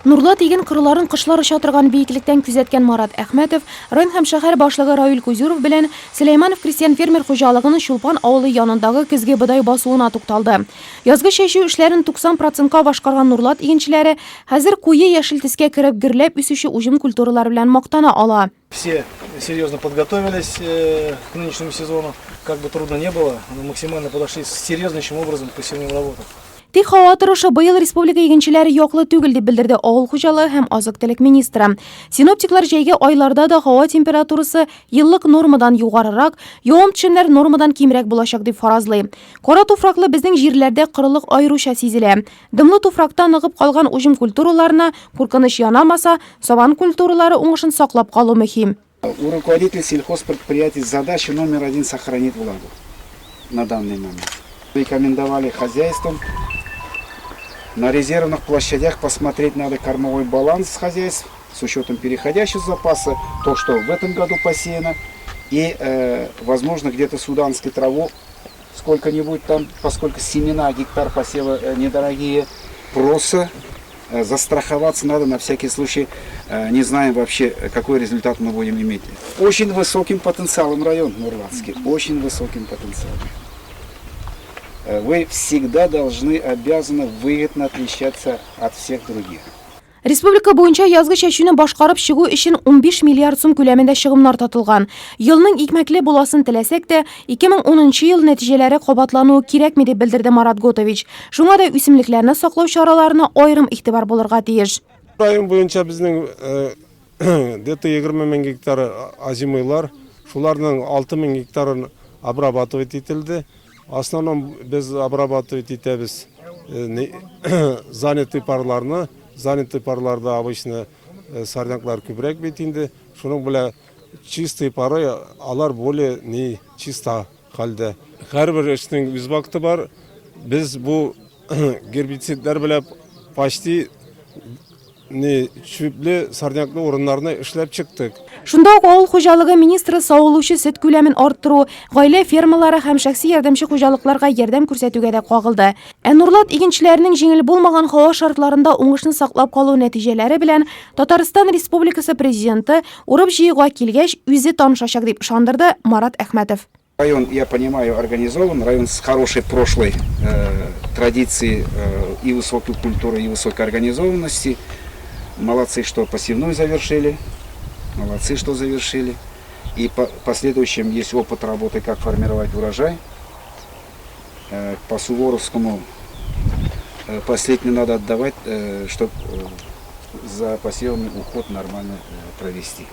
Нурлат иген кырларын кышлар оча торган бейеклектән күзәткән Марат Әхмәтов район һәм шәһәр башлыгы Равил Кузюров белән Сөләйманов крестьян фермер хуҗалыгының Чулпан авылы янындагы көзге бодай басуына тукталды. Язгы чәчү эшләрен 90%-ка башкарган Нурлат игенчеләре хәзер куе яшел төскә кереп гөрләп үсүче уҗым культуралар белән мактана ала. Все серьезно подготовились к нынешнему сезону. Как бы трудно не было, но максимально подошли с серьезнейшим образом к посевным работам. Тик һава торышы быел республика игенчеләре яклы түгел дип белдерде авыл хуҗалыгы һәм азык-төлек министры. Синоптиклар җәйге айларда да һава температурасы еллык нормадан югарырак, явым-төшемнәр нормадан кимрәк булачак дип фаразлый. Кара туфраклы безнең җирләрдә кырылык аеруча сизелә. Дымлы туфракта ныгып калган уҗым культураларына куркыныч янамаса, сабан культуралары уңышын саклап калу мөһим. У руководителей сельхозпредприятий задача номер 1 сохранить влагу на данный момент. Рекомендовали хозяйствам на резервных площадях посмотреть надо кормовой баланс хозяйств с учетом переходящего запаса, то, что в этом году посеяно, и, возможно, где-то суданской траву сколько-нибудь там, поскольку семена, гектар посева недорогие, просто застраховаться надо на всякий случай, не знаем вообще, какой результат мы будем иметь. Очень высоким потенциалом район Нурлатский, очень высоким потенциалом. Вы всегда обязаны выгодно отличаться от всех других. Республика буенча язгы чәчүне башкарып чыгу өчен 15 миллиард сум күләмендә чыгымнар татылган. Елның икмәкле буласын теләсәк тә, 2010 ел нәтиҗәләре кабатлануы кирәкми дип белдерде Марат Готович. Шуңа да үсемлекләрне саклау чараларына аерым игътибар булырга тиеш. Район буенча безнең где-то 20 мең гектар азимыйлар, шуларның 6 мең гектарын обрабатывать ителде. В основном без обрабатывать итәбез занятый парларны. Занятый парларда обычно сорняклар күбрәк бит инде. Шуның белән чистый пары алар более не чиста хәлдә. Һәрбер эшнең үз вакыты бар. Без бу гербицидлар белән почти не чүпле сорняклы урыннарны эшләп чыктык. Шунда ук авыл хуҗалыгы министры савылучы сөт күләмен арттыру, гаилә фермалары һәм шәхси ярдәмче хуҗалыкларга ярдәм күрсәтүгә дә кагылды. Нурлат игенчеләренең җиңел булмаган һава шартларында уңышны саклап калу нәтиҗәләре белән Татарстан Республикасы президенты урып җыюга килгәч үзе танышачак дип ышандырды Марат Әхмәтов. Район, я понимаю, организован, район с хорошей прошлой традицией и высокой культурой, и высокой организованности. Молодцы, что посевную завершили, молодцы, что завершили. И по последующим есть опыт работы, как формировать урожай. По Суворовскому последний надо отдавать, чтобы за посевами уход нормально провести.